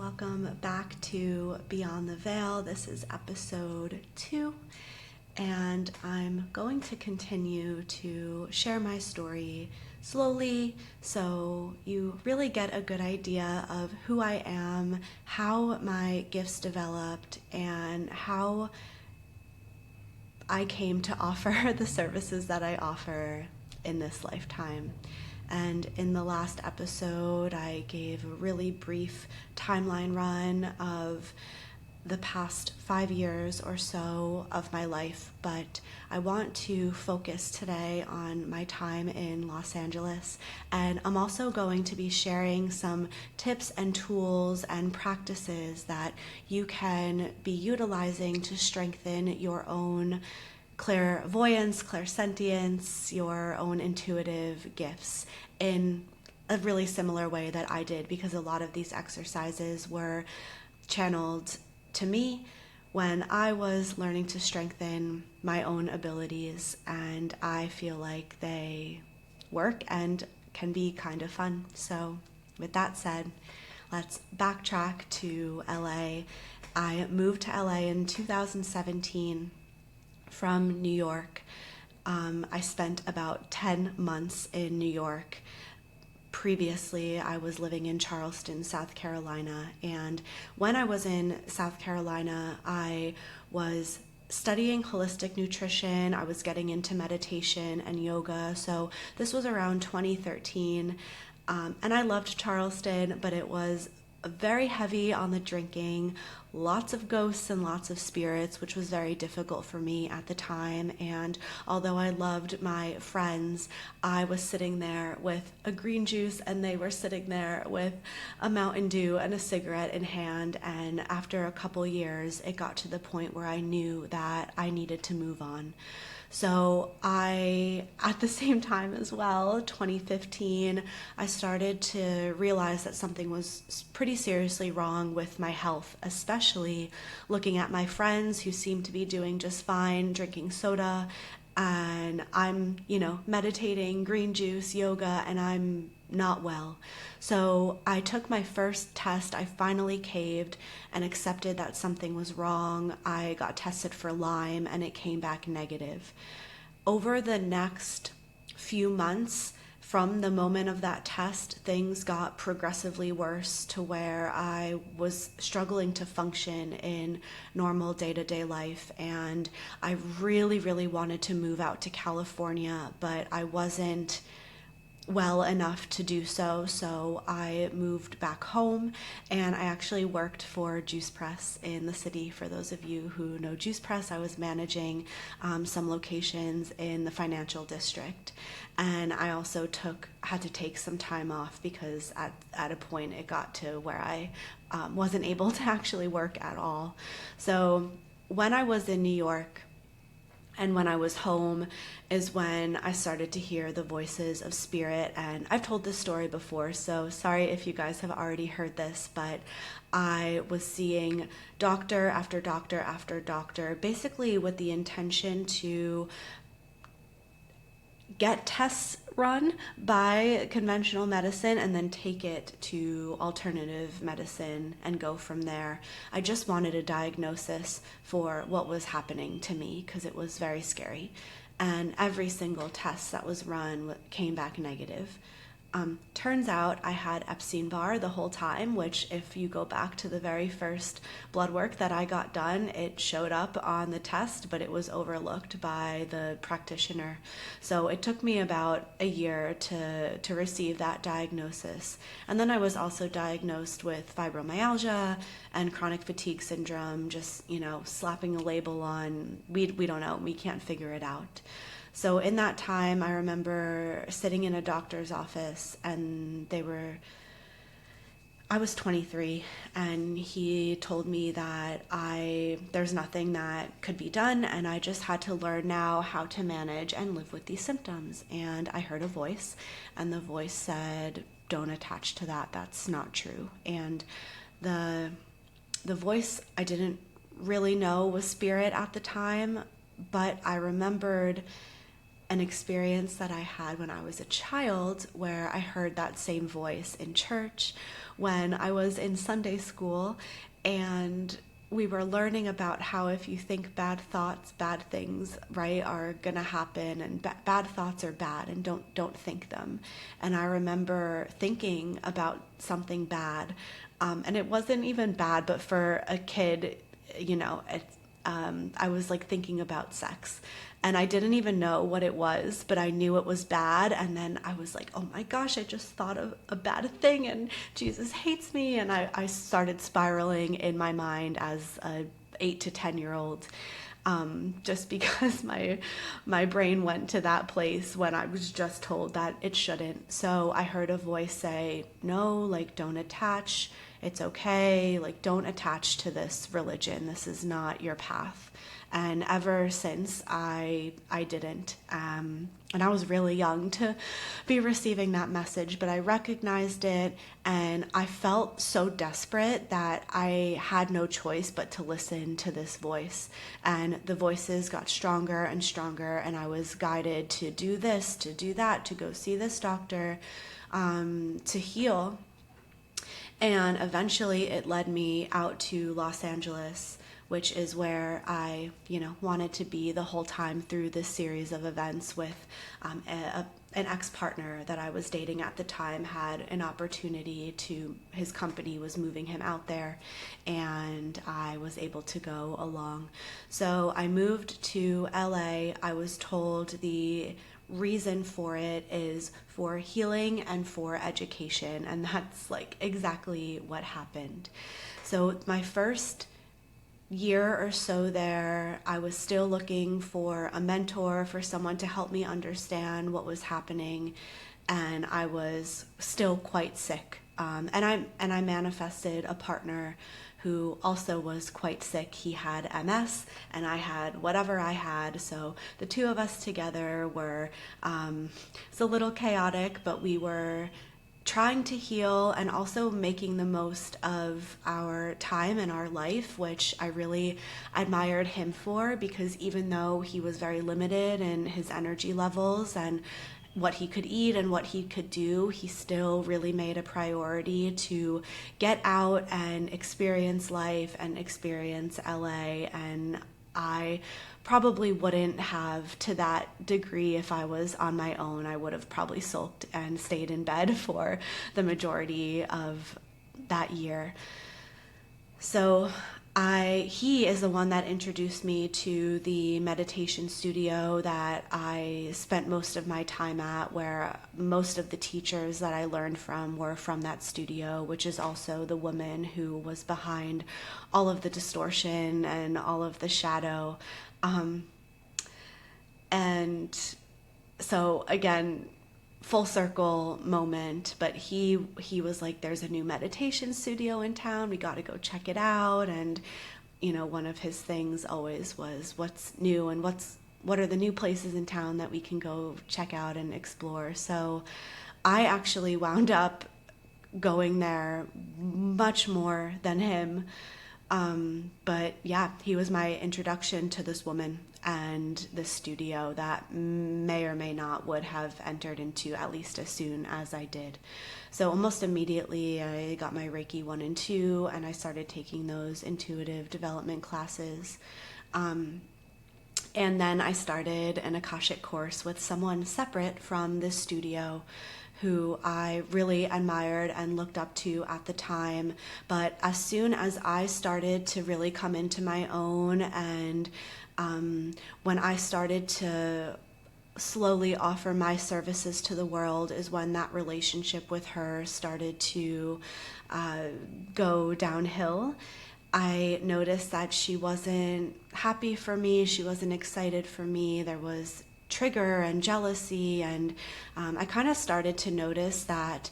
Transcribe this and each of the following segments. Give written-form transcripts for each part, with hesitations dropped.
welcome back to Beyond the Veil. This is episode 2, and I'm going to continue to share my story slowly so you really get a good idea of who I am, how my gifts developed, and how I came to offer the services that I offer in this lifetime. And in the last episode, I gave a really brief timeline run of the past 5 years or so of my life, but I want to focus today on my time in Los Angeles. And I'm also going to be sharing some tips and tools and practices that you can be utilizing to strengthen your own clairvoyance, clairsentience, your own intuitive gifts in a really similar way that I did, because a lot of these exercises were channeled to me when I was learning to strengthen my own abilities, and I feel like they work and can be kind of fun. So with that said, let's backtrack to LA. I moved to LA in 2017 from New York. I spent about 10 months in New York. Previously, I was living in Charleston, South Carolina, and when I was in South Carolina, I was studying holistic nutrition. I was getting into meditation and yoga, so this was around 2013, and I loved Charleston, but it was very heavy on the drinking, lots of ghosts and lots of spirits, which was very difficult for me at the time. And although I loved my friends, I was sitting there with a green juice and they were sitting there with a Mountain Dew and a cigarette in hand. And after a couple years, it got to the point where I knew that I needed to move on. So at the same time as well, 2015, I started to realize that something was pretty seriously wrong with my health, especially looking at my friends who seemed to be doing just fine, drinking soda, and I'm, meditating, green juice, yoga, and I'm not well. So I took my first test. I finally caved and accepted that something was wrong. I got tested for Lyme and it came back negative. Over the next few months, from the moment of that test, things got progressively worse to where I was struggling to function in normal day-to-day life. And I really, really wanted to move out to California, but I wasn't well enough to do so. So I moved back home, and I actually worked for Juice Press in the city. For those of you who know Juice Press, I was managing some locations in the financial district. And I also had to take some time off because at a point it got to where I wasn't able to actually work at all. So when I was in New York, and when I was home is when I started to hear the voices of spirit. And I've told this story before, so sorry if you guys have already heard this, but I was seeing doctor after doctor after doctor, basically with the intention to get tests run by conventional medicine and then take it to alternative medicine and go from there. I just wanted a diagnosis for what was happening to me because it was very scary. And every single test that was run came back negative. Turns out I had Epstein-Barr the whole time, which if you go back to the very first blood work that I got done, it showed up on the test, but it was overlooked by the practitioner. So it took me about a year to receive that diagnosis. And then I was also diagnosed with fibromyalgia and chronic fatigue syndrome, just, slapping a label on, we don't know, we can't figure it out. So in that time, I remember sitting in a doctor's office, and I was 23, and he told me that there's nothing that could be done, and I just had to learn now how to manage and live with these symptoms. And I heard a voice, and the voice said, "Don't attach to that. That's not true." And the voice I didn't really know was spirit at the time, but I remembered an experience that I had when I was a child where I heard that same voice in church when I was in Sunday school, and we were learning about how if you think bad thoughts, bad things, right, are gonna happen, and bad thoughts are bad, and don't think them. And I remember thinking about something bad, and it wasn't even bad, but for a kid, I was like thinking about sex, and I didn't even know what it was, but I knew it was bad. And then I was like, oh my gosh, I just thought of a bad thing and Jesus hates me. And I started spiraling in my mind as a 8 to 10 year old, just because my brain went to that place when I was just told that it shouldn't. So I heard a voice say, no, like, don't attach. It's okay. Like, don't attach to this religion. This is not your path. And ever since, I didn't. And I was really young to be receiving that message, but I recognized it, and I felt so desperate that I had no choice but to listen to this voice. And the voices got stronger and stronger, and I was guided to do this, to do that, to go see this doctor, to heal. And eventually it led me out to Los Angeles, which is where I, wanted to be the whole time through this series of events with an ex-partner that I was dating at the time. Had an opportunity his company was moving him out there, and I was able to go along. So I moved to LA. I was told the reason for it is for healing and for education, and that's like exactly what happened. So my first year or so there, I was still looking for a mentor, for someone to help me understand what was happening, and I was still quite sick. And I manifested a partner who also was quite sick. He had MS, and I had whatever I had. So the two of us together were, it's a little chaotic, but we were trying to heal and also making the most of our time and our life, which I really admired him for, because even though he was very limited in his energy levels and what he could eat and what he could do, he still really made a priority to get out and experience life and experience LA. And I probably wouldn't have to that degree if I was on my own. I would have probably sulked and stayed in bed for the majority of that year. So he is the one that introduced me to the meditation studio that I spent most of my time at, where most of the teachers that I learned from were from that studio, which is also the woman who was behind all of the distortion and all of the shadow. And so again, full circle moment, but he was like, there's a new meditation studio in town, we got to go check it out. And one of his things always was, what's new and what are the new places in town that we can go check out and explore. So I actually wound up going there much more than him. But yeah, he was my introduction to this woman and the studio that may or may not would have entered into at least as soon as I did. So almost immediately I got my Reiki 1 and 2, and I started taking those intuitive development classes. And then I started an Akashic course with someone separate from this studio who I really admired and looked up to at the time. But as soon as I started to really come into my own, and when I started to slowly offer my services to the world, is when that relationship with her started to go downhill. I noticed that she wasn't happy for me, she wasn't excited for me, there was trigger and jealousy, and I kind of started to notice that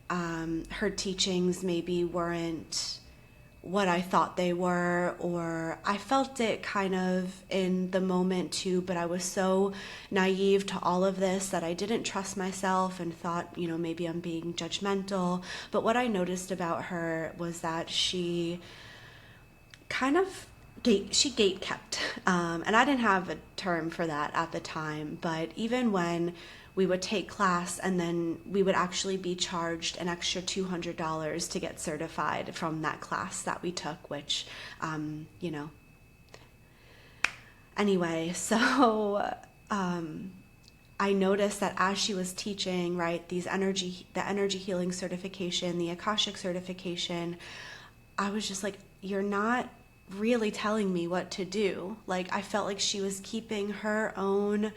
her teachings maybe weren't what I thought they were, or I felt it kind of in the moment too, but I was so naive to all of this that I didn't trust myself and thought, maybe I'm being judgmental. But what I noticed about her was that she kind of she gate kept. And I didn't have a term for that at the time, but even when we would take class and then we would actually be charged an extra $200 to get certified from that class that we took, which, anyway, so I noticed that as she was teaching, right, the energy healing certification, the Akashic certification, I was just like, you're not really telling me what to do. Like, I felt like she was keeping her own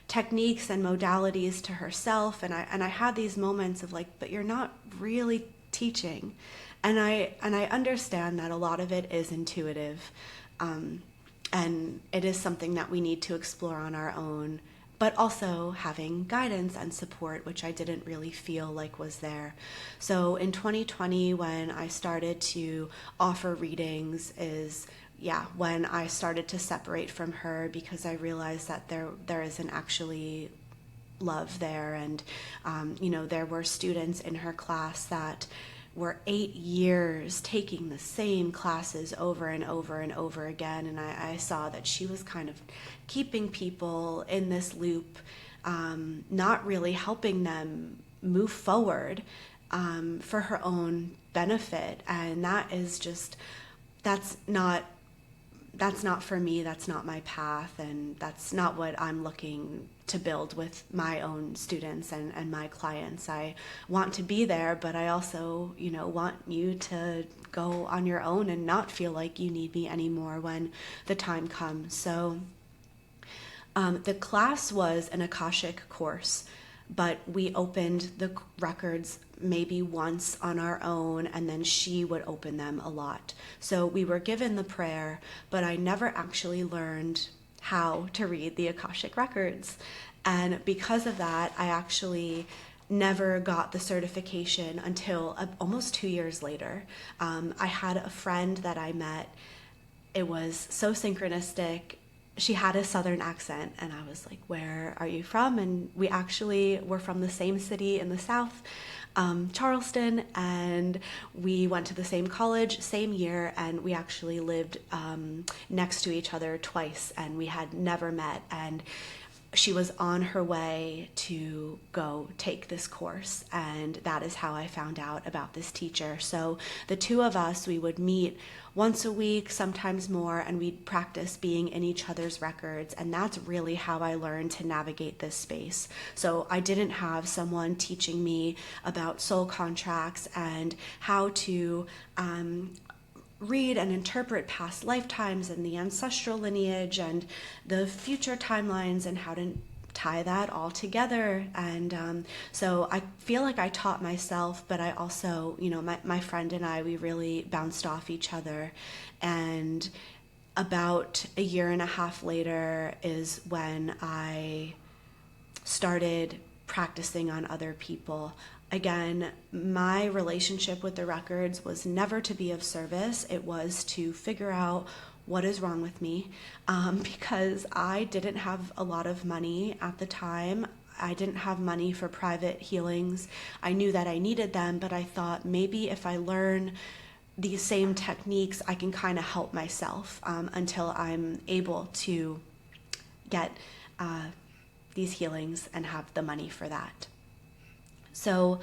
techniques and modalities to herself, and I had these moments of like, but you're not really teaching. And I understand that a lot of it is intuitive, and it is something that we need to explore on our own, but also having guidance and support, which I didn't really feel like was there. So in 2020, when I started to offer readings, when I started to separate from her, because I realized that there isn't actually love there. And, there were students in her class that were 8 years taking the same classes over and over and over again. And I saw that she was kind of keeping people in this loop, not really helping them move forward for her own benefit. And that's not for me. That's not my path. And that's not what I'm looking to build with my own students and my clients. I want to be there, but I also, want you to go on your own and not feel like you need me anymore when the time comes. So the class was an Akashic course, but we opened the records maybe once on our own, and then she would open them a lot. So we were given the prayer, but I never actually learned how to read the Akashic records. And because of that, I actually never got the certification until almost 2 years later. I had a friend that I met. It was so synchronistic. She had a Southern accent, and I was like, where are you from? And we actually were from the same city in the South, Charleston, and we went to the same college, same year, and we actually lived next to each other twice, and we had never met. And she was on her way to go take this course, and that is how I found out about this teacher. So the two of us, we would meet once a week, sometimes more, and we'd practice being in each other's records, and that's really how I learned to navigate this space. So I didn't have someone teaching me about soul contracts and how to read and interpret past lifetimes and the ancestral lineage and the future timelines and how to tie that all together. And so I feel like I taught myself, but I also, my friend and I, we really bounced off each other. And about a year and a half later is when I started practicing on other people. Again, my relationship with the records was never to be of service. It was to figure out what is wrong with me, because I didn't have a lot of money at the time. I didn't have money for private healings. I knew that I needed them, but I thought maybe if I learn these same techniques, I can kind of help myself until I'm able to get these healings and have the money for that. So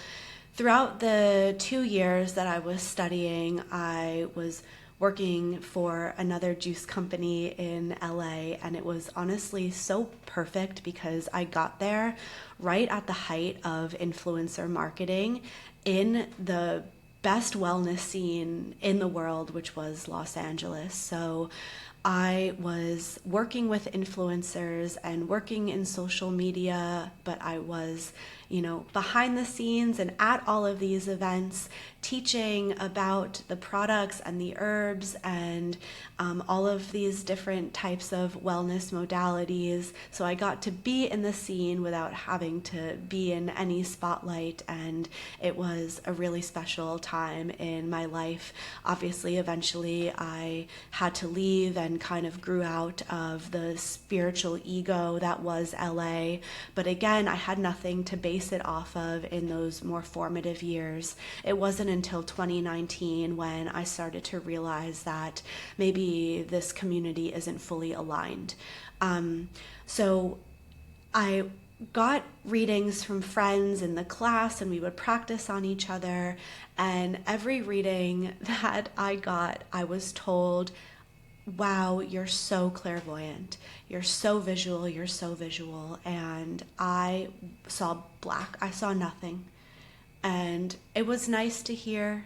throughout the 2 years that I was studying, I was working for another juice company in LA, and it was honestly so perfect because I got there right at the height of influencer marketing in the best wellness scene in the world, which was Los Angeles. So I was working with influencers and working in social media, but I was, behind the scenes and at all of these events, teaching about the products and the herbs and all of these different types of wellness modalities. So I got to be in the scene without having to be in any spotlight, and it was a really special time in my life. Obviously, eventually I had to leave and kind of grew out of the spiritual ego that was LA. But again, I had nothing to base base it off of in those more formative years. It wasn't until 2019 when I started to realize that maybe this community isn't fully aligned. So I got readings from friends in the class, and we would practice on each other. And every reading that I got, I was told, wow, you're so clairvoyant. You're so visual. You're so visual. And I saw black. I saw nothing. And it was nice to hear,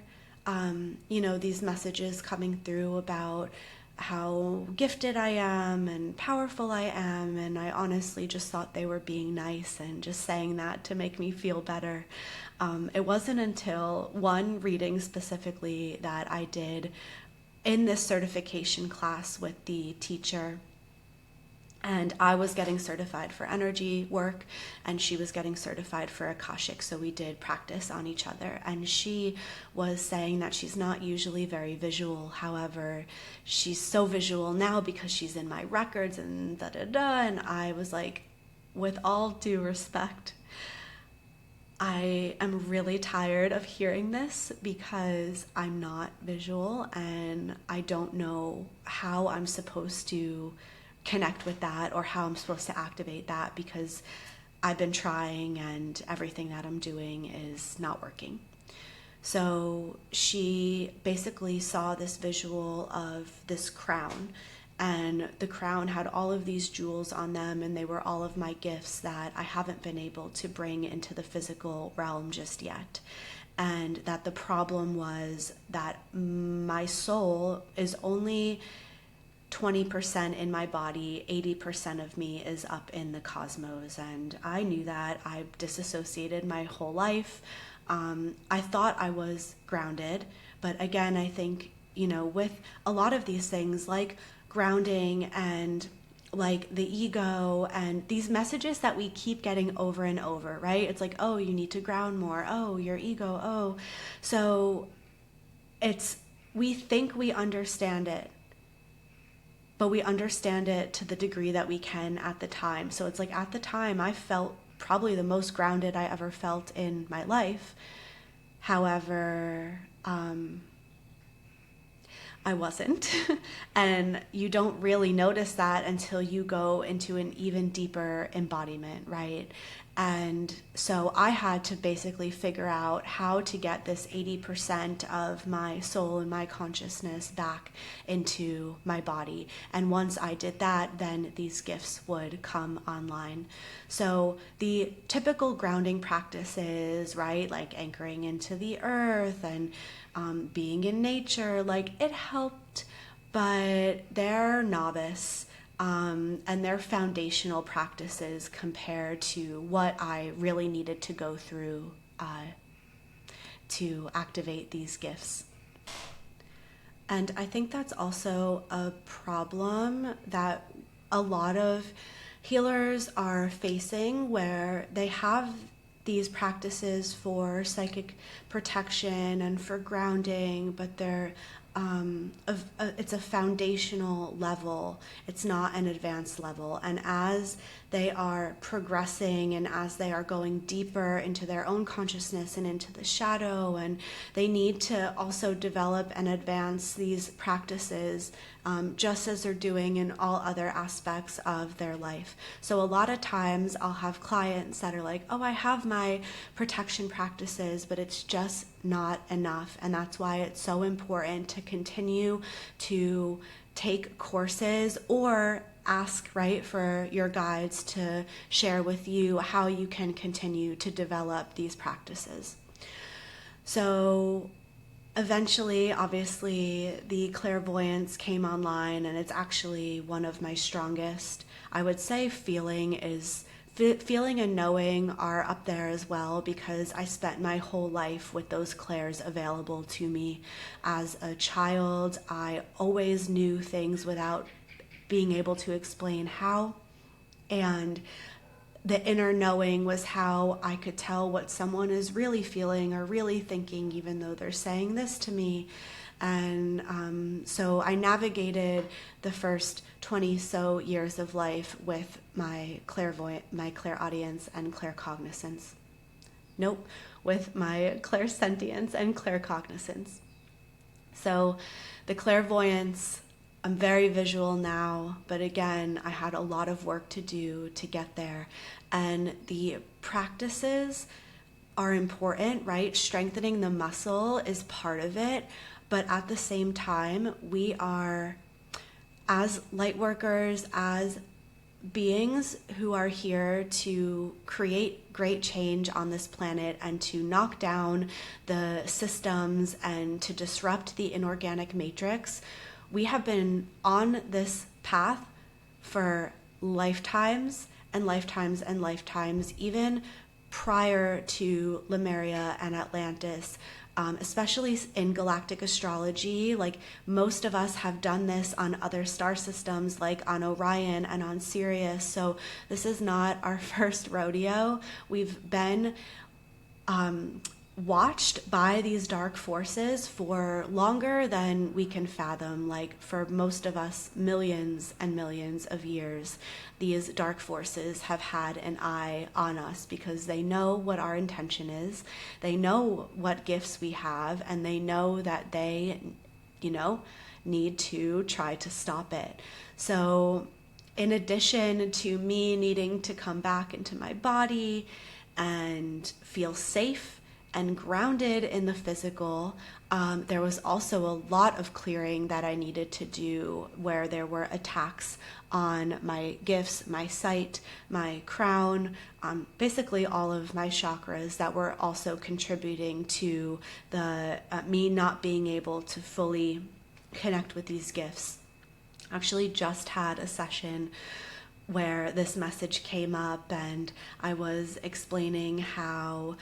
these messages coming through about how gifted I am and powerful I am. And I honestly just thought they were being nice and just saying that to make me feel better. It wasn't until one reading specifically that I did in this certification class with the teacher, and I was getting certified for energy work and she was getting certified for Akashic, so we did practice on each other. And she was saying that she's not usually very visual, however she's so visual now because she's in my records and da-da-da. And I was like, with all due respect, I am really tired of hearing this because I'm not visual and I don't know how I'm supposed to connect with that or how I'm supposed to activate that, because I've been trying and everything that I'm doing is not working. So she basically saw this visual of this crown, and the crown had all of these jewels on them, and they were all of my gifts that I haven't been able to bring into the physical realm just yet. And that the problem was that my soul is only 20% in my body, 80% of me is up in the cosmos. And I knew that. I disassociated my whole life. I thought I was grounded, but again, I think, with a lot of these things like grounding and like the ego and these messages that we keep getting over and over, right? It's like, oh, you need to ground more. Oh, your ego. Oh, so we think we understand it, but we understand it to the degree that we can at the time. So it's like at the time I felt probably the most grounded I ever felt in my life. However, I wasn't. And you don't really notice that until you go into an even deeper embodiment, right? And so I had to basically figure out how to get this 80% of my soul and my consciousness back into my body. And once I did that, then these gifts would come online. So the typical grounding practices, right, like anchoring into the earth and being in nature, like it helped, but they're novice. And their foundational practices compared to what I really needed to go through to activate these gifts. And I think that's also a problem that a lot of healers are facing, where they have these practices for psychic protection and for grounding, but they're it's a foundational level. It's not an advanced level. And as they are progressing and as they are going deeper into their own consciousness and into the shadow, and they need to also develop and advance these practices just as they're doing in all other aspects of their life. So a lot of times I'll have clients that are like, oh, I have my protection practices, but it's just not enough. And that's why it's so important to continue to take courses or ask, right, for your guides to share with you how you can continue to develop these practices. So eventually, obviously, the clairvoyance came online, and it's actually one of my strongest. I would say feeling and knowing are up there as well, because I spent my whole life with those clairs available to me. As a child, I always knew things without being able to explain how, and the inner knowing was how I could tell what someone is really feeling or really thinking, even though they're saying this to me. And so I navigated the first 20 so years of life with my clairaudience and claircognizance. Nope, with my clairsentience and claircognizance. So the clairvoyance, I'm very visual now, but again, I had a lot of work to do to get there. And the practices are important, right? Strengthening the muscle is part of it. But at the same time, we are, as light workers, as beings who are here to create great change on this planet and to knock down the systems and to disrupt the inorganic matrix, we have been on this path for lifetimes and lifetimes and lifetimes, even prior to Lemuria and Atlantis. Especially in galactic astrology, like most of us have done this on other star systems, like on Orion and on Sirius. So this is not our first rodeo. We've been watched by these dark forces for longer than we can fathom. Like for most of us, millions and millions of years, these dark forces have had an eye on us because they know what our intention is. They know what gifts we have, and they know that they, need to try to stop it. So in addition to me needing to come back into my body and feel safe and grounded in the physical, there was also a lot of clearing that I needed to do where there were attacks on my gifts, my sight, my crown, basically all of my chakras that were also contributing to the me not being able to fully connect with these gifts. Actually just had a session where this message came up, and I was explaining how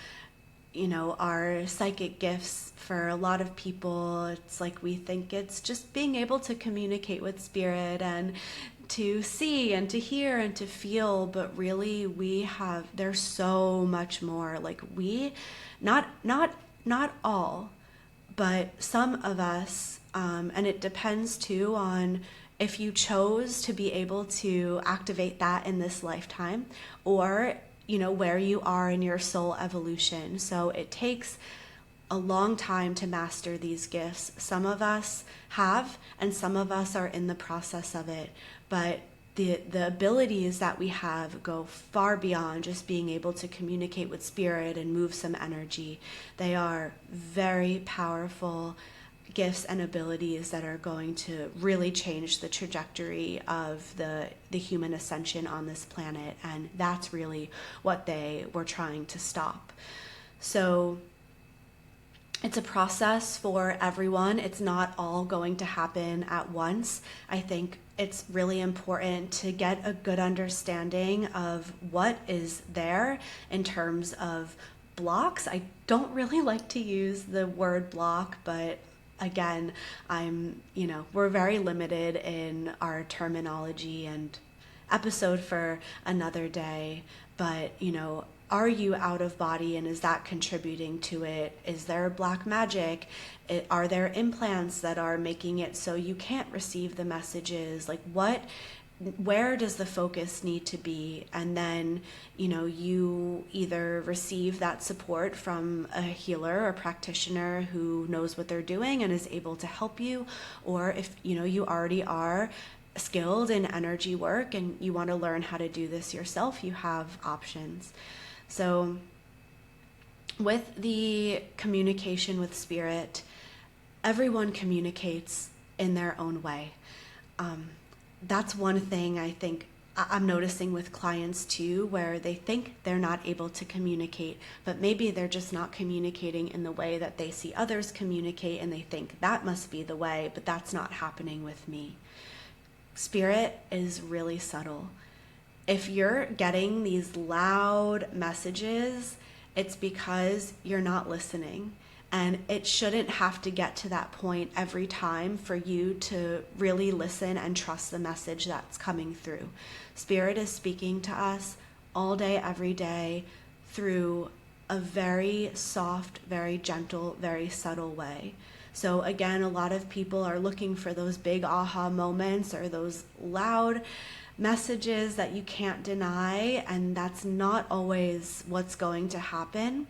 our psychic gifts, for a lot of people, it's like we think it's just being able to communicate with spirit and to see and to hear and to feel, but really there's so much more. Like not all, but some of us, and it depends too on if you chose to be able to activate that in this lifetime, or where you are in your soul evolution. So it takes a long time to master these gifts. Some of us have, and some of us are in the process of it. But the abilities that we have go far beyond just being able to communicate with spirit and move some energy. They are very powerful gifts and abilities that are going to really change the trajectory of the human ascension on this planet, and that's really what they were trying to stop. So it's a process for everyone. It's not all going to happen at once. I think it's really important to get a good understanding of what is there in terms of blocks. I don't really like to use the word block, but again, we're very limited in our terminology, and episode for another day. But, are you out of body, and is that contributing to it? Is there black magic? Are there implants that are making it so you can't receive the messages? Like where does the focus need to be? And then, you either receive that support from a healer or practitioner who knows what they're doing and is able to help you, or if, you already are skilled in energy work and you want to learn how to do this yourself, you have options. So with the communication with spirit, everyone communicates in their own way. That's one thing I think I'm noticing with clients too, where they think they're not able to communicate, but maybe they're just not communicating in the way that they see others communicate, and they think that must be the way, but that's not happening with me. Spirit is really subtle. If you're getting these loud messages, it's because you're not listening. And it shouldn't have to get to that point every time for you to really listen and trust the message that's coming through. Spirit is speaking to us all day, every day, through a very soft, very gentle, very subtle way. So again, a lot of people are looking for those big aha moments or those loud messages that you can't deny, and that's not always what's going to happen.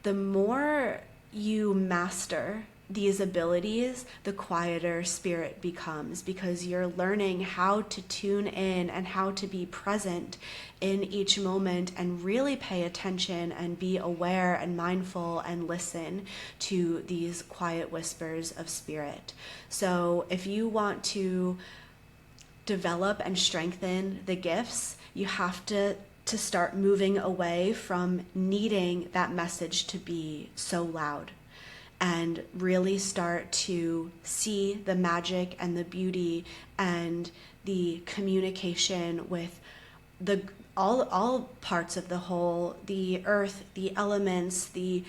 The more you master these abilities, the quieter spirit becomes, because you're learning how to tune in and how to be present in each moment and really pay attention and be aware and mindful and listen to these quiet whispers of spirit. So if you want to develop and strengthen the gifts, you have to start moving away from needing that message to be so loud, and really start to see the magic and the beauty and the communication with the all parts of the whole, the earth, the elements, the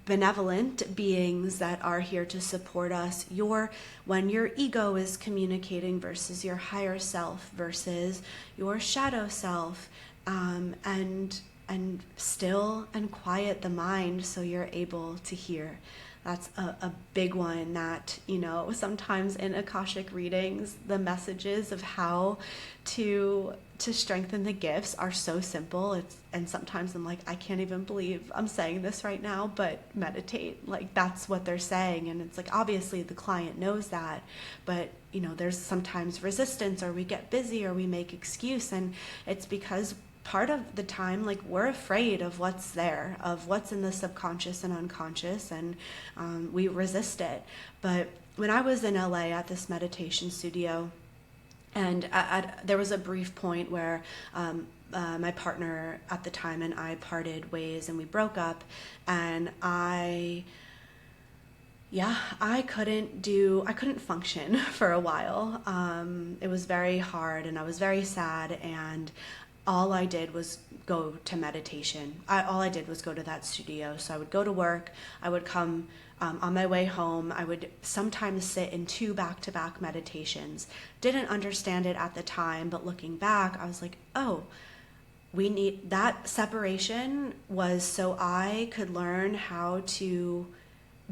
benevolent beings that are here to support us. When your ego is communicating versus your higher self versus your shadow self, and still and quiet the mind so you're able to hear. That's a big one that, sometimes in Akashic readings, the messages of how to strengthen the gifts are so simple. And sometimes I'm like, I can't even believe I'm saying this right now, but meditate. Like, that's what they're saying. And it's like, obviously the client knows that, but there's sometimes resistance, or we get busy, or we make excuse. And it's because part of the time, like, we're afraid of what's there, of what's in the subconscious and unconscious, and we resist it. But when I was in LA at this meditation studio, and there was a brief point where my partner at the time and I parted ways, and we broke up, and I couldn't function for a while. It was very hard, and I was very sad, and all I did was go to meditation. All I did was go to that studio. So I would go to work, I would come on my way home, I would sometimes sit in 2 back-to-back meditations. Didn't understand it at the time, but looking back, I was like, oh, we need that separation was so I could learn how to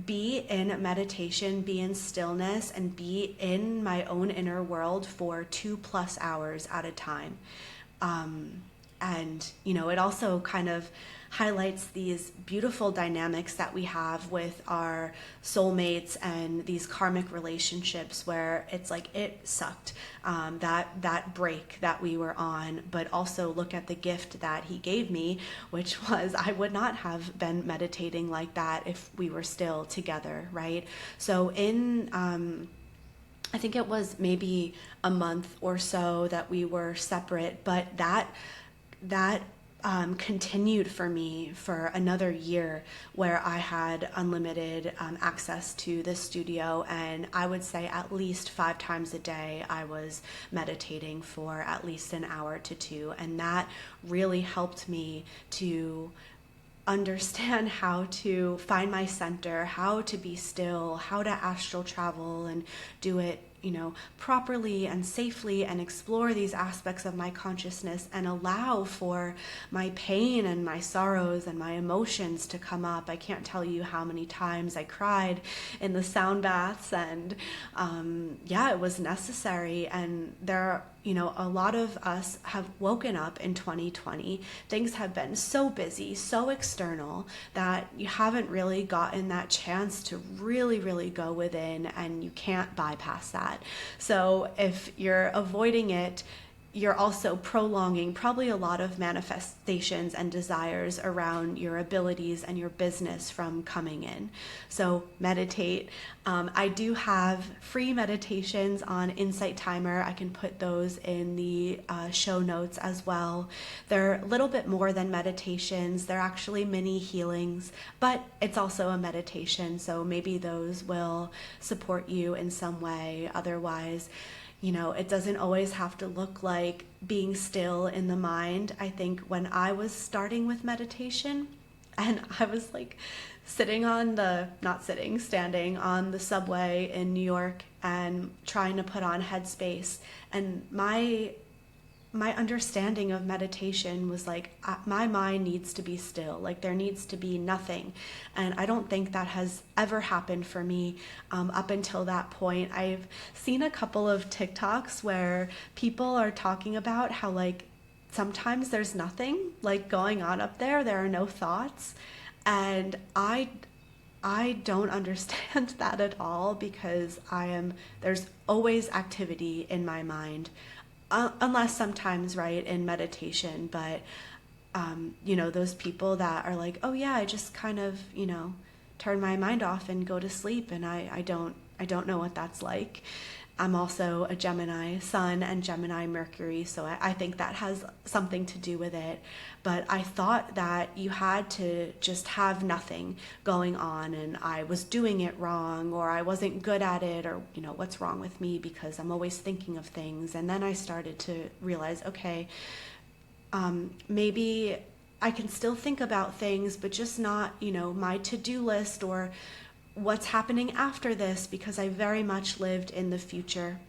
be in meditation, be in stillness, and be in my own inner world for 2+ hours at a time. And it also kind of highlights these beautiful dynamics that we have with our soulmates and these karmic relationships, where it's like, it sucked, that break that we were on, but also look at the gift that he gave me, which was, I would not have been meditating like that if we were still together, right? So I think it was maybe a month or so that we were separate, but that continued for me for another year, where I had unlimited access to the studio, and I would say at least 5 times a day I was meditating for at least an hour to 2, and that really helped me to understand how to find my center, how to be still, how to astral travel and do it, properly and safely, and explore these aspects of my consciousness and allow for my pain and my sorrows and my emotions to come up. I can't tell you how many times I cried in the sound baths, and it was necessary. And there are, a lot of us have woken up in 2020. Things have been so busy, so external, that you haven't really gotten that chance to really, really go within, and you can't bypass that. So if you're avoiding it, you're also prolonging probably a lot of manifestations and desires around your abilities and your business from coming in. So meditate. I do have free meditations on Insight Timer. I can put those in the show notes as well. They're a little bit more than meditations. They're actually mini healings, but it's also a meditation. So maybe those will support you in some way. Otherwise, it doesn't always have to look like being still in the mind. I think when I was starting with meditation, and I was like standing on the subway in New York and trying to put on Headspace, and my my understanding of meditation was like, my mind needs to be still, like there needs to be nothing. And I don't think that has ever happened for me up until that point. I've seen a couple of TikToks where people are talking about how like sometimes there's nothing like going on up there. There are no thoughts. And I don't understand that at all, because there's always activity in my mind, unless sometimes, right, in meditation. But, those people that are like, oh yeah, I just kind of, turn my mind off and go to sleep. And I don't know what that's like. I'm also a Gemini Sun and Gemini Mercury, so I think that has something to do with it. But I thought that you had to just have nothing going on, and I was doing it wrong, or I wasn't good at it, or what's wrong with me, because I'm always thinking of things. And then I started to realize, okay, maybe I can still think about things, but just not my to-do list or what's happening after this, because I very much lived in the future.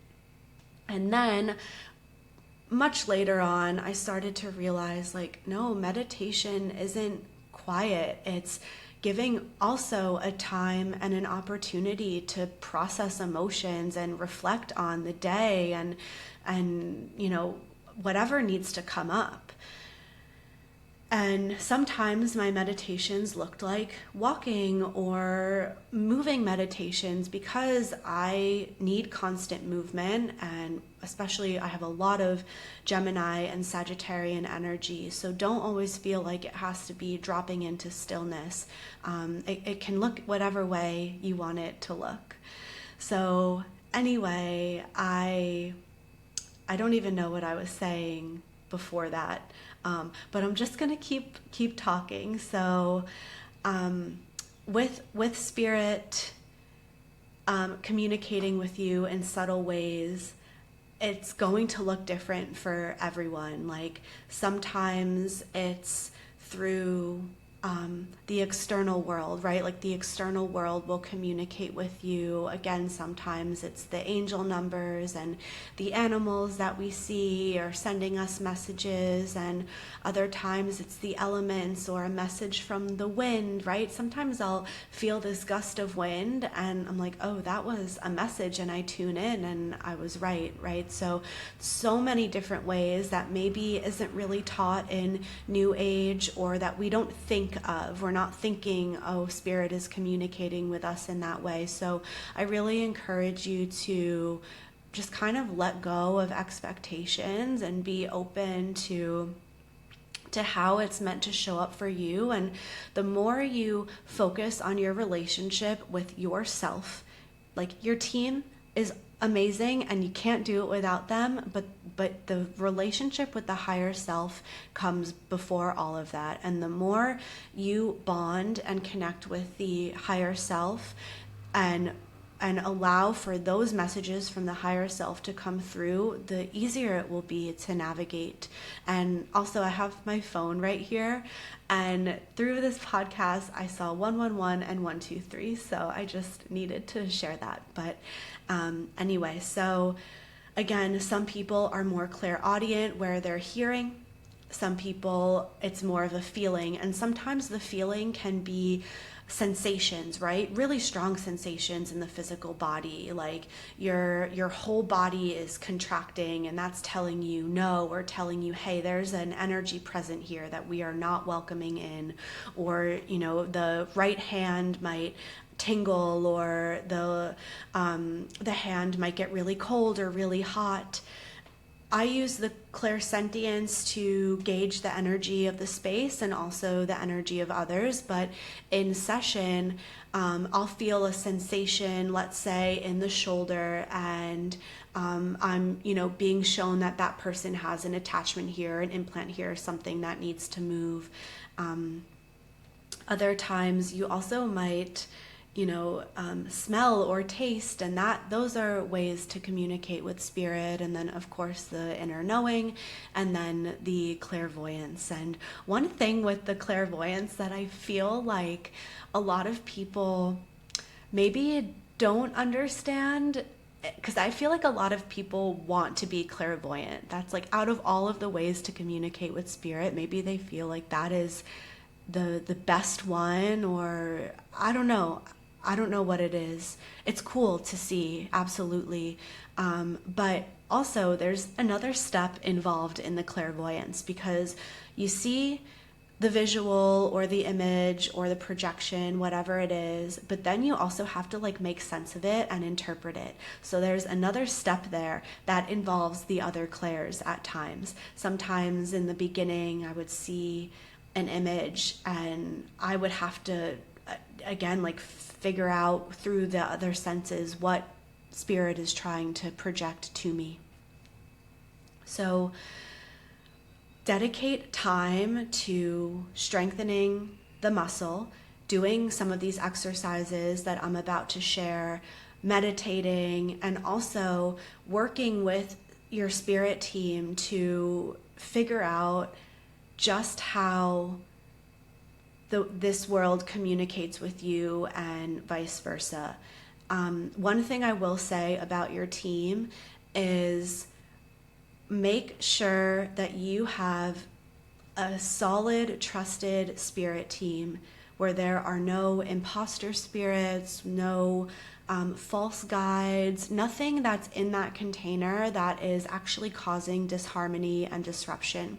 And then much later on, I started to realize, like, no, meditation isn't quiet. It's giving also a time and an opportunity to process emotions and reflect on the day and whatever needs to come up. And sometimes my meditations looked like walking or moving meditations, because I need constant movement, and especially I have a lot of Gemini and Sagittarian energy, so don't always feel like it has to be dropping into stillness. It can look whatever way you want it to look. So anyway, I don't even know what I was saying before that. But I'm just gonna keep talking. So, with spirit communicating with you in subtle ways, it's going to look different for everyone. Like sometimes it's through the external world, right? Like the external world will communicate with you. Again, sometimes it's the angel numbers and the animals that we see are sending us messages, and other times it's the elements or a message from the wind, right? Sometimes I'll feel this gust of wind and I'm like, oh, that was a message, and I tune in and I was right? So many different ways that maybe isn't really taught in New Age, or that we don't think of. We're not thinking, oh, spirit is communicating with us in that way. So I really encourage you to just kind of let go of expectations and be open to how it's meant to show up for you. And the more you focus on your relationship with yourself, like your team is amazing and you can't do it without them, but the relationship with the higher self comes before all of that. And the more you bond and connect with the higher self and allow for those messages from the higher self to come through, the easier it will be to navigate. And also, I have my phone right here, and through this podcast I saw 111 and 123, so I just needed to share that. But anyway, so again, some people are more clairaudient where they're hearing. Some people, it's more of a feeling, and sometimes the feeling can be sensations, right? Really strong sensations in the physical body, like your whole body is contracting, and that's telling you no, or telling you, hey, there's an energy present here that we are not welcoming in. Or the right hand might tingle, or the hand might get really cold or really hot. I use the clairsentience to gauge the energy of the space and also the energy of others. But in session, I'll feel a sensation, let's say in the shoulder, and I'm being shown that person has an attachment here, an implant here, something that needs to move. Other times you also might smell or taste, and those are ways to communicate with spirit. And then of course the inner knowing, and then the clairvoyance. And one thing with the clairvoyance that I feel like a lot of people maybe don't understand because I feel like a lot of people want to be clairvoyant. That's like out of all of the ways to communicate with spirit, maybe they feel like that is the best one, or I don't know. I don't know what it is. It's cool to see, absolutely. But also, there's another step involved in the clairvoyance, because you see the visual or the image or the projection, whatever it is, but then you also have to like make sense of it and interpret it. So there's another step there that involves the other clairs at times. Sometimes in the beginning, I would see an image and I would have to, again, like figure out through the other senses what spirit is trying to project to me. So dedicate time to strengthening the muscle, doing some of these exercises that I'm about to share, meditating, and also working with your spirit team to figure out just how this world communicates with you and vice versa. One thing I will say about your team is make sure that you have a solid, trusted spirit team where there are no imposter spirits, no false guides, nothing that's in that container that is actually causing disharmony and disruption.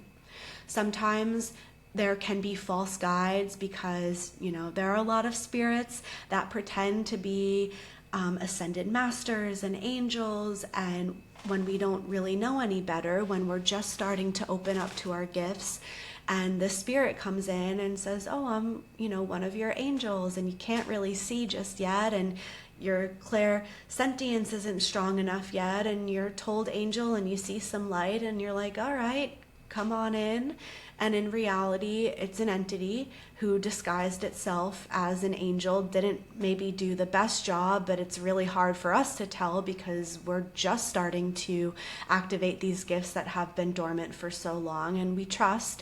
Sometimes there can be false guides because, there are a lot of spirits that pretend to be ascended masters and angels, and when we don't really know any better, when we're just starting to open up to our gifts, and the spirit comes in and says, oh, I'm, one of your angels, and you can't really see just yet, and your clairsentience isn't strong enough yet, and you're told angel and you see some light and you're like, all right, come on in. And in reality, it's an entity who disguised itself as an angel, didn't maybe do the best job, but it's really hard for us to tell because we're just starting to activate these gifts that have been dormant for so long, and we trust,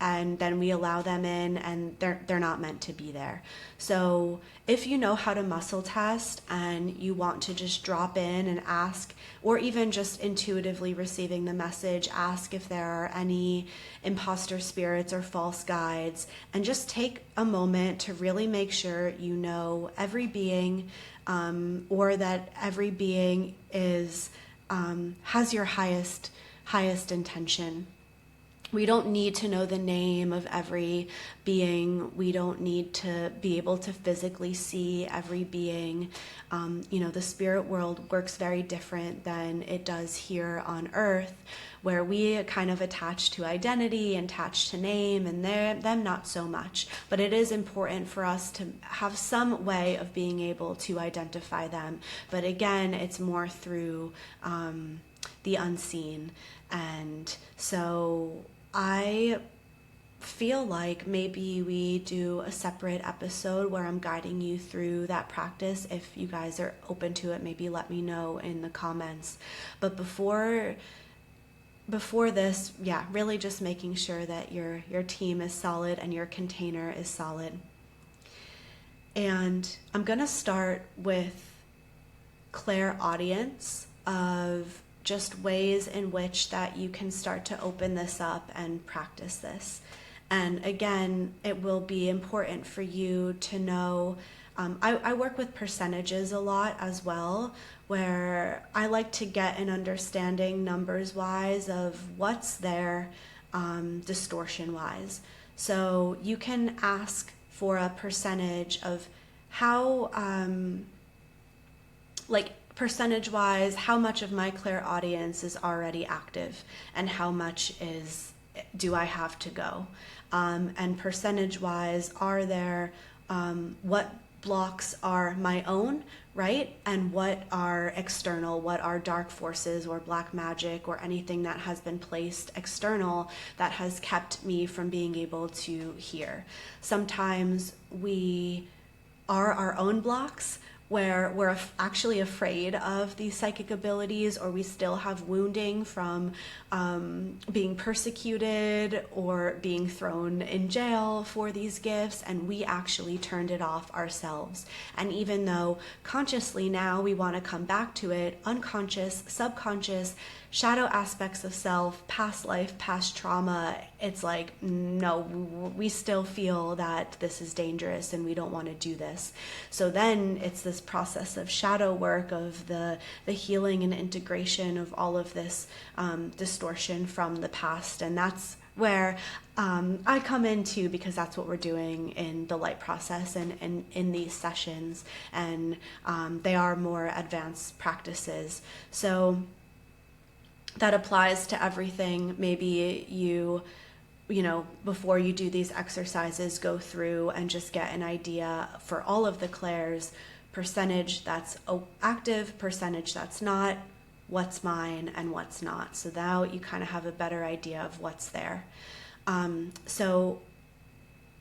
and then we allow them in, and they're not meant to be there. So if you know how to muscle test and you want to just drop in and ask, or even just intuitively receiving the message, ask if there are any imposter spirits or false guides, and just take a moment to really make sure you know every being, or that every being is has your highest intention. We don't need to know the name of every being. We don't need to be able to physically see every being. The spirit world works very different than it does here on earth, where we kind of attach to identity and attach to name, and them not so much. But it is important for us to have some way of being able to identify them. But again, it's more through the unseen. And so I feel like maybe we do a separate episode where I'm guiding you through that practice. If you guys are open to it, maybe let me know in the comments. But before this, really just making sure that your team is solid and your container is solid. And I'm going to start with clairaudience of just ways in which that you can start to open this up and practice this. And again, it will be important for you to know, I work with percentages a lot as well, where I like to get an understanding numbers wise of what's there distortion wise. So you can ask for a percentage of how, percentage wise, how much of my clairaudience is already active and how much do I have to go? And percentage wise, are there, what blocks are my own, right? And what are external, what are dark forces or black magic or anything that has been placed external that has kept me from being able to hear. Sometimes we are our own blocks, where we're actually afraid of these psychic abilities, or we still have wounding from being persecuted or being thrown in jail for these gifts, and we actually turned it off ourselves. And even though consciously now we want to come back to it, unconscious, subconscious, shadow aspects of self, past life, past trauma, it's like, no, we still feel that this is dangerous and we don't want to do this. So then it's this process of shadow work, of the healing and integration of all of this distortion from the past. And that's where I come into, because that's what we're doing in the light process and in these sessions. And they are more advanced practices. So that applies to everything. Maybe you know, before you do these exercises, go through and just get an idea for all of the clairs, percentage that's active, percentage that's not, what's mine and what's not. So now you kind of have a better idea of what's there. So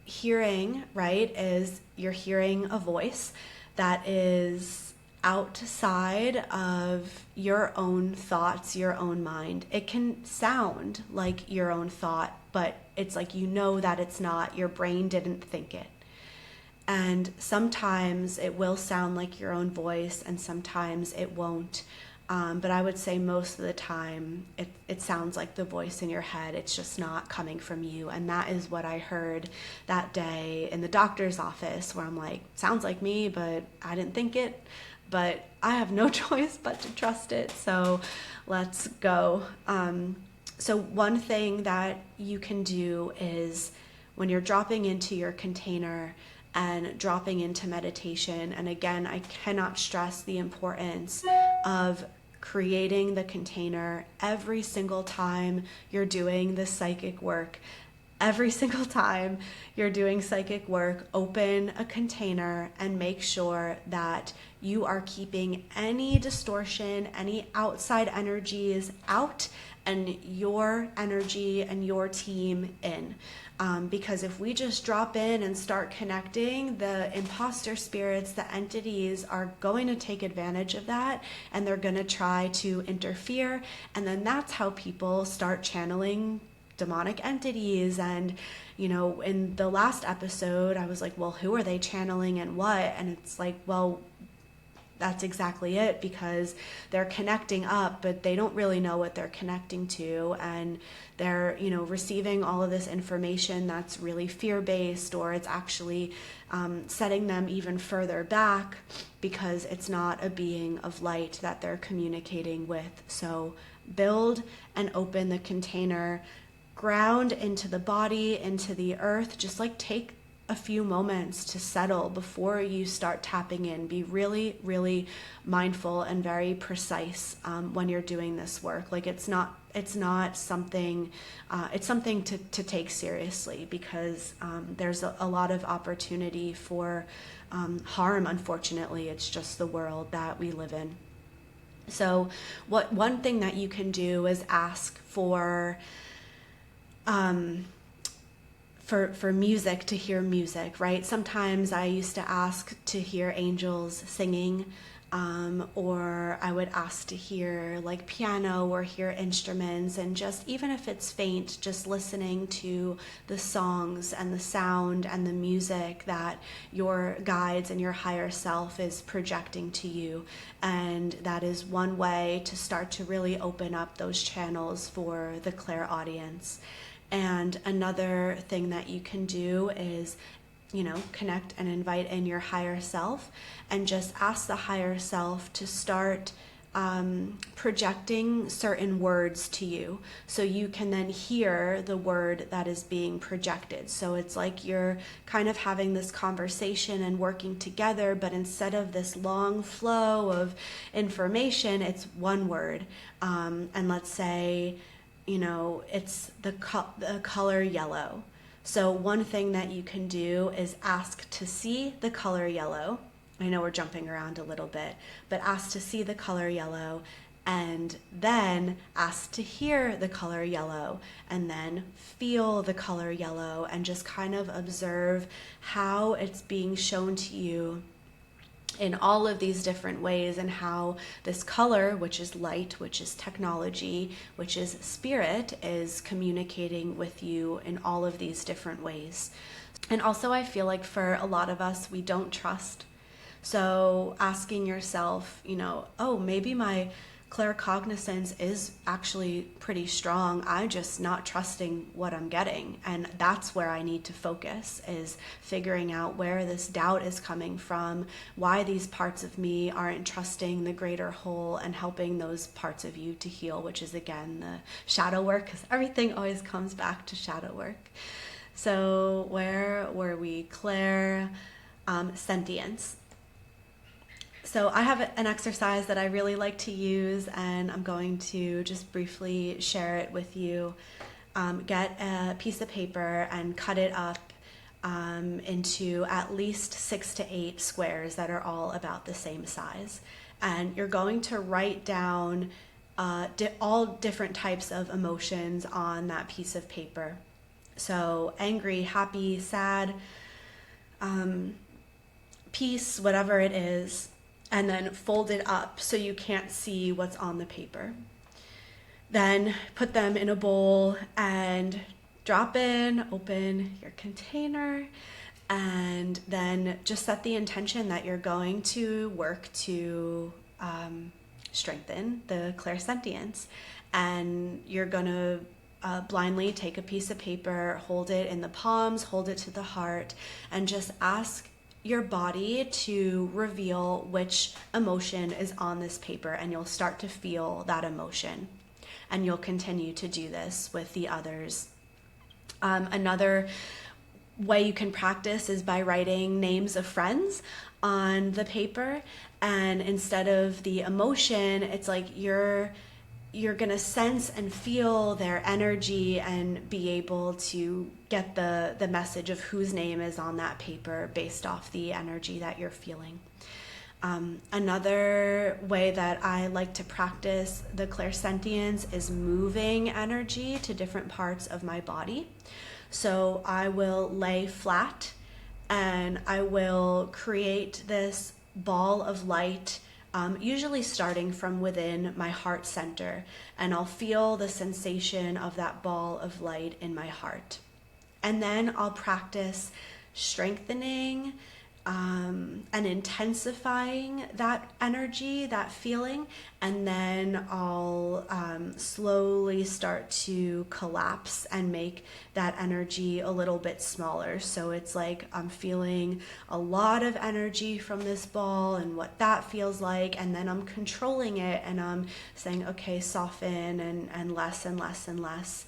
hearing, right, is you're hearing a voice that is outside of your own thoughts, your own mind. It can sound like your own thought, but it's like, you know that it's not. Your brain didn't think it. And sometimes it will sound like your own voice, and sometimes it won't. But I would say most of the time it sounds like the voice in your head. It's just not coming from you. And that is what I heard that day in the doctor's office, where I'm like, sounds like me, but I didn't think it. But I have no choice but to trust it. So let's go. So one thing that you can do is, when you're dropping into your container and dropping into meditation, and again, I cannot stress the importance of creating the container every single time you're doing this psychic work. Every single time you're doing psychic work, open a container and make sure that you are keeping any distortion, any outside energies out, and your energy and your team in. Because if we just drop in and start connecting, the imposter spirits, the entities, are going to take advantage of that, and they're going to try to interfere. And then that's how people start channeling demonic entities. And, you know, in the last episode, I was like, well, who are they channeling and what? And it's like, well, that's exactly it, because they're connecting up, but they don't really know what they're connecting to. And they're, you know, receiving all of this information that's really fear-based, or it's actually setting them even further back, because it's not a being of light that they're communicating with. So build and open the container, ground into the body, into the earth. Just like take a few moments to settle before you start tapping in. Be really, really mindful and very precise when you're doing this work. Like it's not something, it's something to take seriously, because there's a lot of opportunity for harm. Unfortunately, it's just the world that we live in. So one thing that you can do is ask for music, to hear music, right? Sometimes I used to ask to hear angels singing, or I would ask to hear like piano or hear instruments, and just, even if it's faint, just listening to the songs and the sound and the music that your guides and your higher self is projecting to you. And that is one way to start to really open up those channels for the clairaudience. And another thing that you can do is, you know, connect and invite in your higher self, and just ask the higher self to start projecting certain words to you, so you can then hear the word that is being projected. So it's like you're kind of having this conversation and working together, but instead of this long flow of information, it's one word. And let's say, you know, it's the color yellow. So one thing that you can do is ask to see the color yellow. I know we're jumping around a little bit, but ask to see the color yellow, and then ask to hear the color yellow, and then feel the color yellow, and just kind of observe how it's being shown to you in all of these different ways, and how this color, which is light, which is technology, which is spirit, is communicating with you in all of these different ways. And also, I feel like for a lot of us, we don't trust. So asking yourself, oh, maybe my claircognizance is actually pretty strong. I'm just not trusting what I'm getting. And that's where I need to focus, is figuring out where this doubt is coming from, why these parts of me aren't trusting the greater whole and helping those parts of you to heal, which is, again, the shadow work, because everything always comes back to shadow work. So where were we? Sentience. So I have an exercise that I really like to use, and I'm going to just briefly share it with you. Get a piece of paper and cut it up into at least 6 to 8 squares that are all about the same size. And you're going to write down all different types of emotions on that piece of paper. So angry, happy, sad, peace, whatever it is. And then fold it up so you can't see what's on the paper. Then put them in a bowl and open your container, and then just set the intention that you're going to work to strengthen the clairsentience. And you're going to blindly take a piece of paper, hold it in the palms, hold it to the heart, and just ask your body to reveal which emotion is on this paper, and you'll start to feel that emotion. And you'll continue to do this with the others. Another way you can practice is by writing names of friends on the paper, and instead of the emotion, it's like you're going to sense and feel their energy and be able to get the message of whose name is on that paper based off the energy that you're feeling. Another way that I like to practice the clairsentience is moving energy to different parts of my body. So I will lay flat and I will create this ball of light, usually starting from within my heart center, and I'll feel the sensation of that ball of light in my heart. And then I'll practice strengthening and intensifying that energy, that feeling, and then I'll slowly start to collapse and make that energy a little bit smaller. So it's like I'm feeling a lot of energy from this ball and what that feels like, and then I'm controlling it and I'm saying, okay, soften and less and less and less,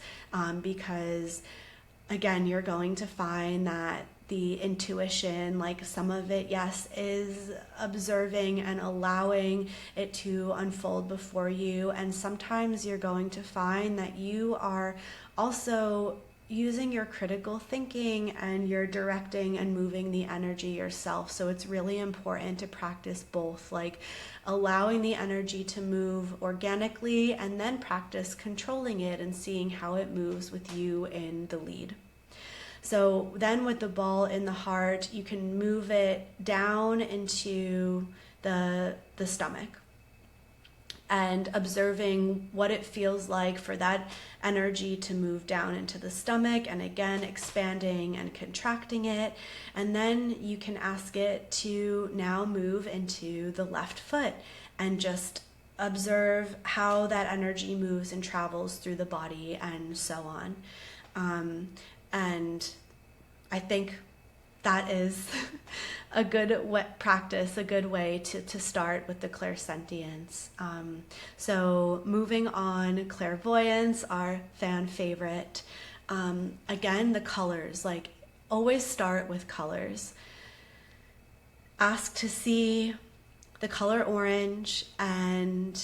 because again, you're going to find that the intuition, like some of it, yes, is observing and allowing it to unfold before you. And sometimes you're going to find that you are also using your critical thinking and you're directing and moving the energy yourself. So it's really important to practice both, like allowing the energy to move organically and then practice controlling it and seeing how it moves with you in the lead. So then with the ball in the heart, you can move it down into the stomach and observing what it feels like for that energy to move down into the stomach, and again expanding and contracting it. And then you can ask it to now move into the left foot and just observe how that energy moves and travels through the body and so on. And I think that is a good practice, a good way to start with the clairsentience. So moving on, clairvoyance, our fan favorite. Again, the colors, like always start with colors. Ask to see the color orange and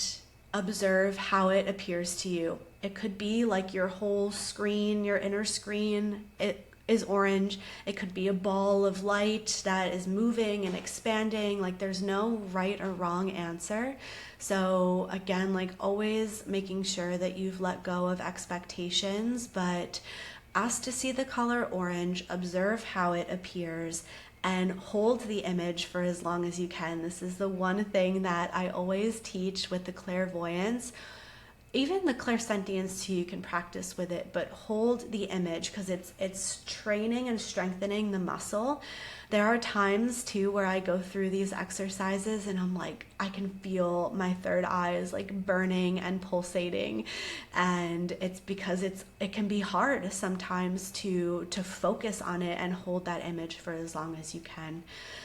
observe how it appears to you. It could be like your whole screen, your inner screen, it is orange. It could be a ball of light that is moving and expanding. Like there's no right or wrong answer. So again, like always making sure that you've let go of expectations, but ask to see the color orange, observe how it appears, and hold the image for as long as you can. This is the one thing that I always teach with the clairvoyance. Even the clairsentience too, you can practice with it, but hold the image because it's training and strengthening the muscle. There are times too where I go through these exercises and I'm like, I can feel my third eye is like burning and pulsating, and it's because it can be hard sometimes to focus on it and hold that image for as long as you can.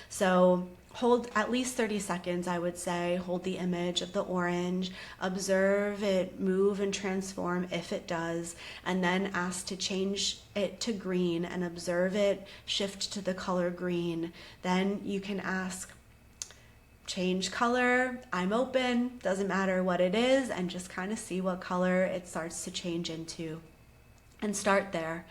So hold at least 30 seconds, I would say. Hold the image of the orange, observe it move and transform if it does, and then ask to change it to green and observe it shift to the color green. Then you can ask, change color, I'm open, doesn't matter what it is, and just kind of see what color it starts to change into. And start there.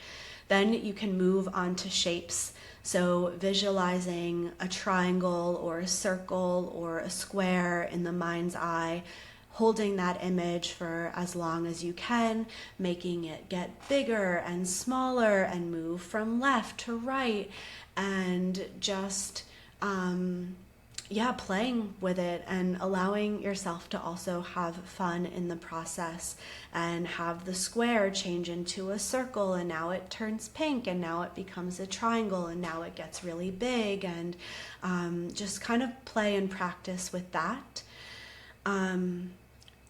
Then you can move on to shapes. So visualizing a triangle or a circle or a square in the mind's eye, holding that image for as long as you can, making it get bigger and smaller and move from left to right, and just playing with it and allowing yourself to also have fun in the process, and have the square change into a circle, and now it turns pink, and now it becomes a triangle, and now it gets really big, and just kind of play and practice with that.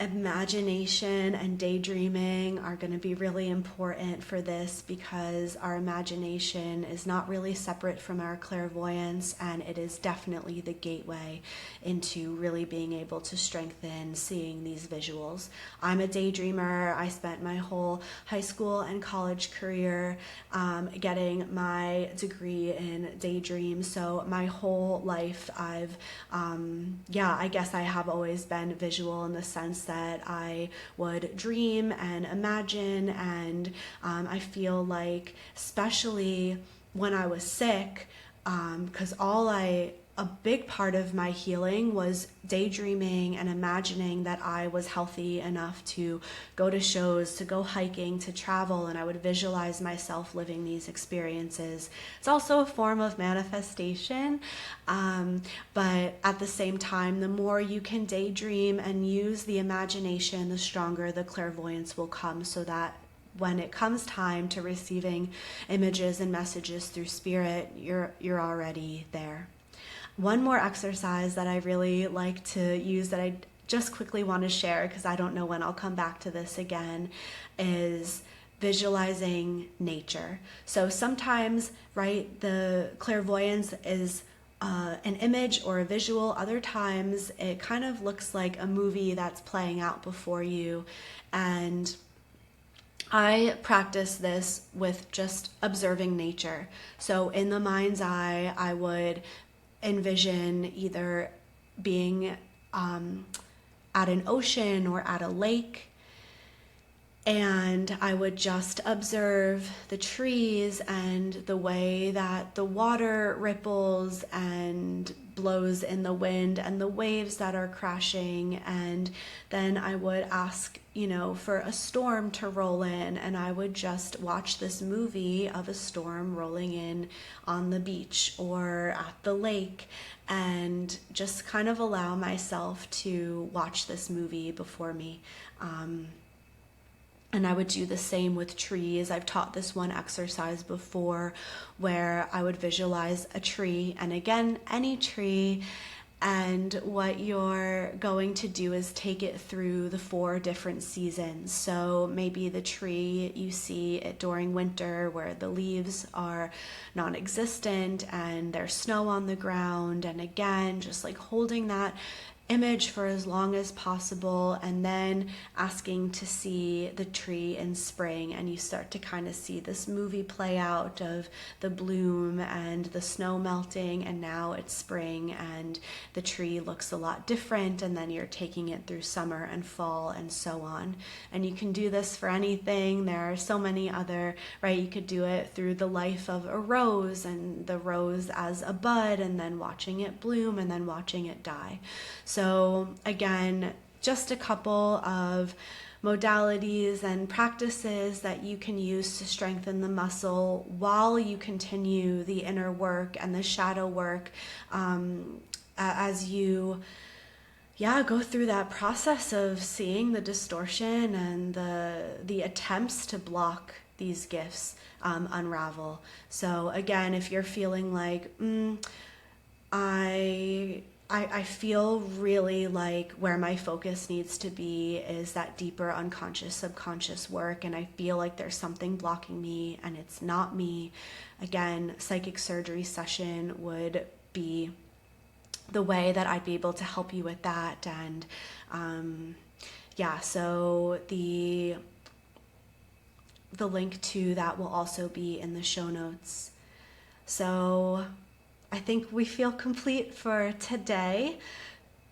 Imagination and daydreaming are going to be really important for this, because our imagination is not really separate from our clairvoyance, and it is definitely the gateway into really being able to strengthen seeing these visuals. I'm a daydreamer. I spent my whole high school and college career getting my degree in daydream, so my whole life I guess I have always been visual in the sense that I would dream and imagine, and I feel like, especially when I was sick, because a big part of my healing was daydreaming and imagining that I was healthy enough to go to shows, to go hiking, to travel, and I would visualize myself living these experiences. It's also a form of manifestation, but at the same time, the more you can daydream and use the imagination, the stronger the clairvoyance will come, so that when it comes time to receiving images and messages through spirit, you're already there. One more exercise that I really like to use that I just quickly want to share, because I don't know when I'll come back to this again, is visualizing nature. So sometimes, right, the clairvoyance is an image or a visual. Other times it kind of looks like a movie that's playing out before you. And I practice this with just observing nature. So in the mind's eye, I would envision either being at an ocean or at a lake, and I would just observe the trees and the way that the water ripples and blows in the wind and the waves that are crashing. And then I would ask, for a storm to roll in, and I would just watch this movie of a storm rolling in on the beach or at the lake, and just kind of allow myself to watch this movie before me. And I would do the same with trees. I've taught this one exercise before where I would visualize a tree, and again, any tree, and what you're going to do is take it through the 4 different seasons. So maybe the tree, you see it during winter where the leaves are non-existent and there's snow on the ground, and again, just like holding that image for as long as possible, and then asking to see the tree in spring, and you start to kind of see this movie play out of the bloom and the snow melting, and now it's spring and the tree looks a lot different, and then you're taking it through summer and fall and so on. And you can do this for anything. There are so many other, right? You could do it through the life of a rose, and the rose as a bud, and then watching it bloom and then watching it die. So again, just a couple of modalities and practices that you can use to strengthen the muscle while you continue the inner work and the shadow work, as you go through that process of seeing the distortion and the attempts to block these gifts unravel. So again, if you're feeling like I feel really like where my focus needs to be is that deeper unconscious, subconscious work, and I feel like there's something blocking me and it's not me, again, psychic surgery session would be the way that I'd be able to help you with that. And so the link to that will also be in the show notes. So I think we feel complete for today.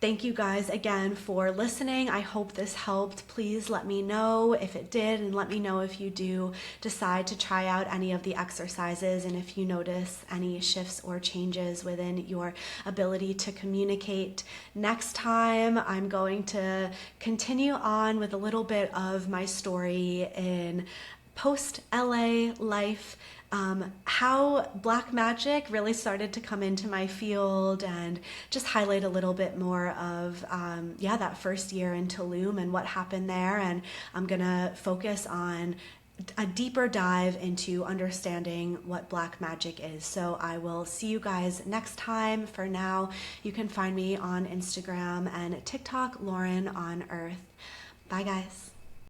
Thank you guys again for listening. I hope this helped. Please let me know if it did, and let me know if you do decide to try out any of the exercises and if you notice any shifts or changes within your ability to communicate. Next time, I'm going to continue on with a little bit of my story in post-LA life, how black magic really started to come into my field, and just highlight a little bit more of that first year in Tulum and what happened there. And I'm gonna focus on a deeper dive into understanding what black magic is. So I will see you guys next time. For now, you can find me on Instagram and TikTok, Lauren on Earth. Bye guys.